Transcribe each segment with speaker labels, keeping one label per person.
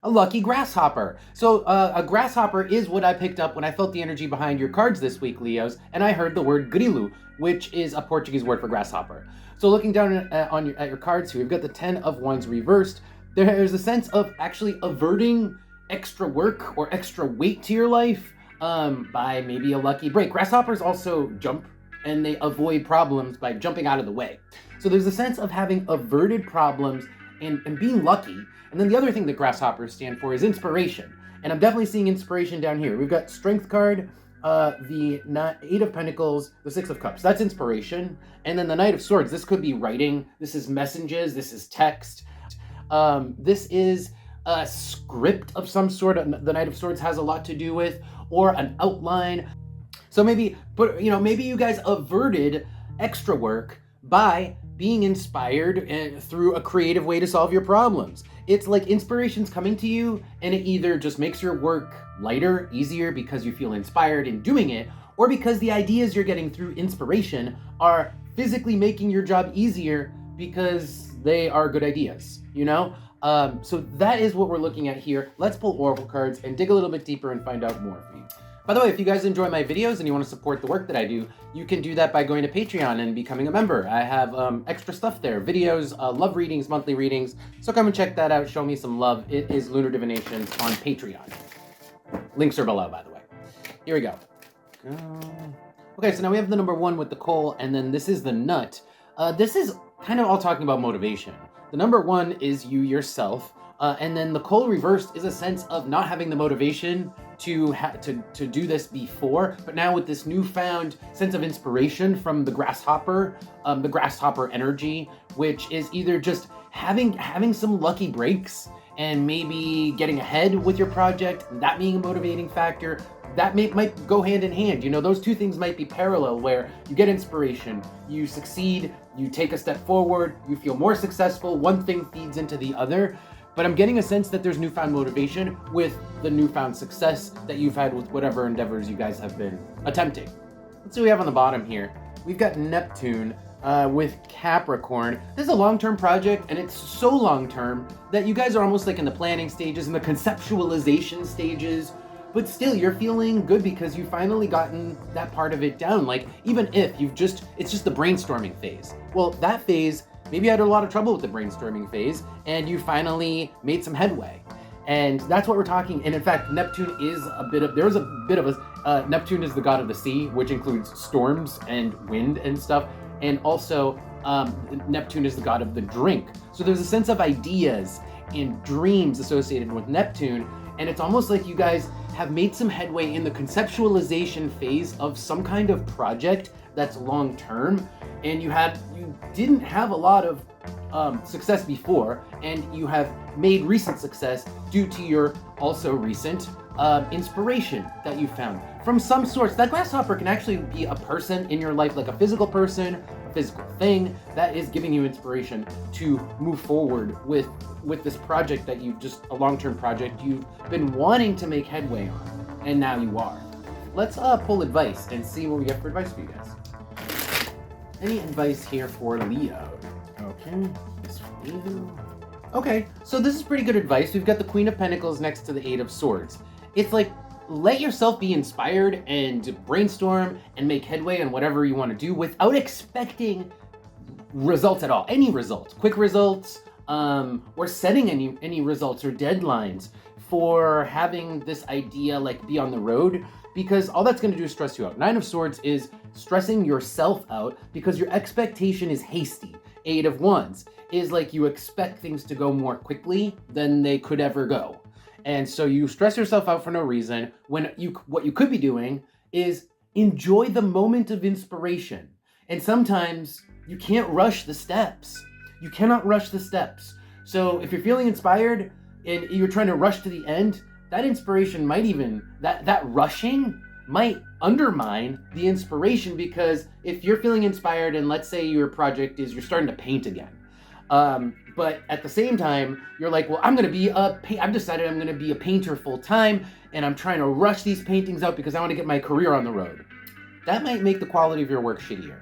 Speaker 1: A lucky grasshopper. So a grasshopper is what I picked up when I felt the energy behind your cards this week, Leos, and I heard the word grilo, which is a Portuguese word for grasshopper. So looking down at your cards here, we've got the 10 of Wands reversed. There's a sense of actually averting extra work or extra weight to your life by maybe a lucky break. Grasshoppers also jump and they avoid problems by jumping out of the way. So there's a sense of having averted problems and being lucky. And then the other thing that grasshoppers stand for is inspiration. And I'm definitely seeing inspiration down here. We've got Strength card, the 8 of Pentacles, the 6 of Cups. That's inspiration. And then the Knight of Swords. This could be writing. This is messages. This is text. This is a script of some sort. The Knight of Swords has a lot to do with, or an outline. So maybe you guys averted extra work by being inspired through a creative way to solve your problems. It's like inspiration's coming to you and it either just makes your work lighter, easier because you feel inspired in doing it, or because the ideas you're getting through inspiration are physically making your job easier because they are good ideas, you know? So that is what we're looking at here. Let's pull oracle cards and dig a little bit deeper and find out more for you. By the way, if you guys enjoy my videos and you want to support the work that I do, you can do that by going to Patreon and becoming a member. I have extra stuff there, videos, love readings, monthly readings. So come and check that out. Show me some love. It is Lunar Divinations on Patreon. Links are below, by the way. Here we go. Okay, so now we have the number 1 with the coal, and then this is the nut. This is kind of all talking about motivation. The number 1 is you yourself, and then the coal reversed is a sense of not having the motivation to do this before, but now with this newfound sense of inspiration from the grasshopper energy, which is either just having some lucky breaks and maybe getting ahead with your project, that being a motivating factor. That might go hand in hand. You know, those two things might be parallel, where you get inspiration, you succeed, you take a step forward, you feel more successful, one thing feeds into the other. But I'm getting a sense that there's newfound motivation with the newfound success that you've had with whatever endeavors you guys have been attempting. Let's see what we have on the bottom here. We've got Neptune with Capricorn. This is a long-term project, and it's so long-term that you guys are almost like in the planning stages and the conceptualization stages. But still, you're feeling good because you've finally gotten that part of it down. Like, even if it's just the brainstorming phase. Well, that phase, maybe you had a lot of trouble with the brainstorming phase, and you finally made some headway. And that's what we're talking. And in fact, Neptune is Neptune is the god of the sea, which includes storms and wind and stuff. And also, Neptune is the god of the drink. So there's a sense of ideas and dreams associated with Neptune. And it's almost like you guys have made some headway in the conceptualization phase of some kind of project that's long term, and you didn't have a lot of success before, and you have made recent success due to your also recent inspiration that you found from some source. That grasshopper can actually be a person in your life, like a physical person, a physical thing that is giving you inspiration to move forward with this project that a long-term project you've been wanting to make headway on, and now you are. Let's pull advice and see what we get for advice for you guys. Any advice here for Leo? Okay, this for Leo. Okay, so this is pretty good advice. We've got the Queen of Pentacles next to the 8 of Swords. It's like, let yourself be inspired and brainstorm and make headway on whatever you want to do without expecting results at all. Any results, quick results, or setting any results or deadlines for having this idea like be on the road, because all that's going to do is stress you out. 9 of Swords is stressing yourself out because your expectation is hasty. 8 of Wands is like you expect things to go more quickly than they could ever go. And so you stress yourself out for no reason, when what you could be doing is enjoy the moment of inspiration. And sometimes you can't rush the steps. You cannot rush the steps. So if you're feeling inspired and you're trying to rush to the end, that inspiration might even, that rushing might undermine the inspiration, because if you're feeling inspired and let's say your project is you're starting to paint again, but at the same time, you're like, well, I've decided I'm going to be a painter full time, and I'm trying to rush these paintings out because I want to get my career on the road. That might make the quality of your work shittier.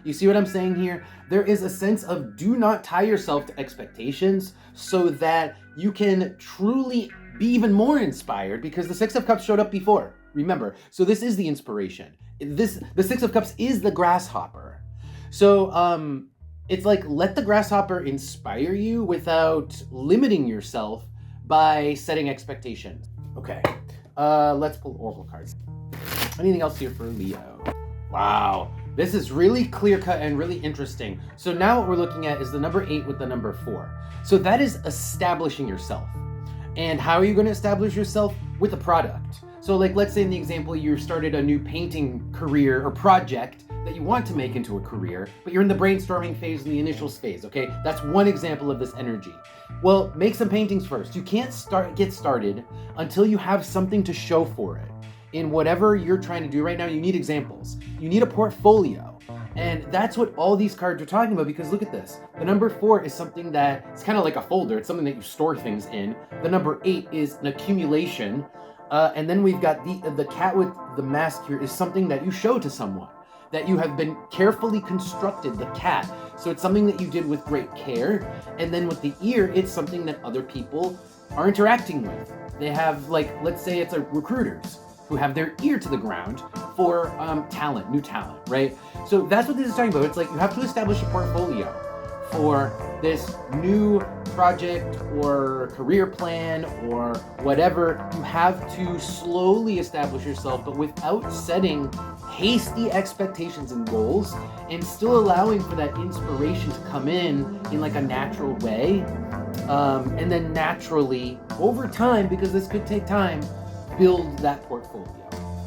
Speaker 1: You see what I'm saying here? There is a sense of do not tie yourself to expectations so that you can truly be even more inspired because the Six of Cups showed up before. Remember, so this is the inspiration. The Six of Cups is the grasshopper. So it's like, let the grasshopper inspire you without limiting yourself by setting expectations. Okay, let's pull oracle cards. Anything else here for Leo? Wow, this is really clear-cut and really interesting. So now what we're looking at is the number 8 with the number 4. So that is establishing yourself. And how are you going to establish yourself? With a product. So like, let's say in the example, you started a new painting career or project that you want to make into a career, but you're in the brainstorming phase, in the initial phase, okay? That's one example of this energy. Well, make some paintings first. You can't get started until you have something to show for it. In whatever you're trying to do right now, you need examples. You need a portfolio. And that's what all these cards are talking about, because look at this. The number 4 is something that, it's kind of like a folder. It's something that you store things in. The number 8 is an accumulation. And then we've got the cat with the mask here is something that you show to someone, that you have been carefully constructed, the cat. So it's something that you did with great care. And then with the ear, it's something that other people are interacting with. They have, like, let's say it's recruiters who have their ear to the ground for talent, new talent, right? So that's what this is talking about. It's like you have to establish a portfolio for this new project or career plan or whatever. You have to slowly establish yourself, but without setting hasty expectations and goals, and still allowing for that inspiration to come in like a natural way. And then naturally, over time, because this could take time, build that portfolio.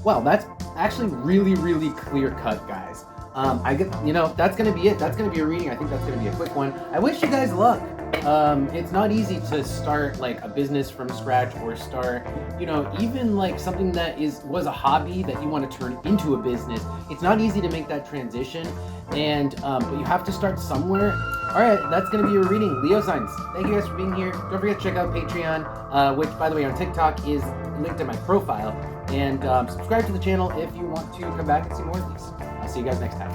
Speaker 1: Well, that's actually really, really clear cut, guys. That's gonna be it. That's gonna be a reading. I think that's gonna be a quick one. I wish you guys luck. It's not easy to start like a business from scratch, or start, even like something that was a hobby that you want to turn into a business. It's not easy to make that transition, and but you have to start somewhere. All right, that's going to be your reading, Leo signs. Thank you guys for being here. Don't forget to check out Patreon, which, by the way, on TikTok is linked in my profile. And subscribe to the channel if you want to come back and see more of these. I'll see you guys next time.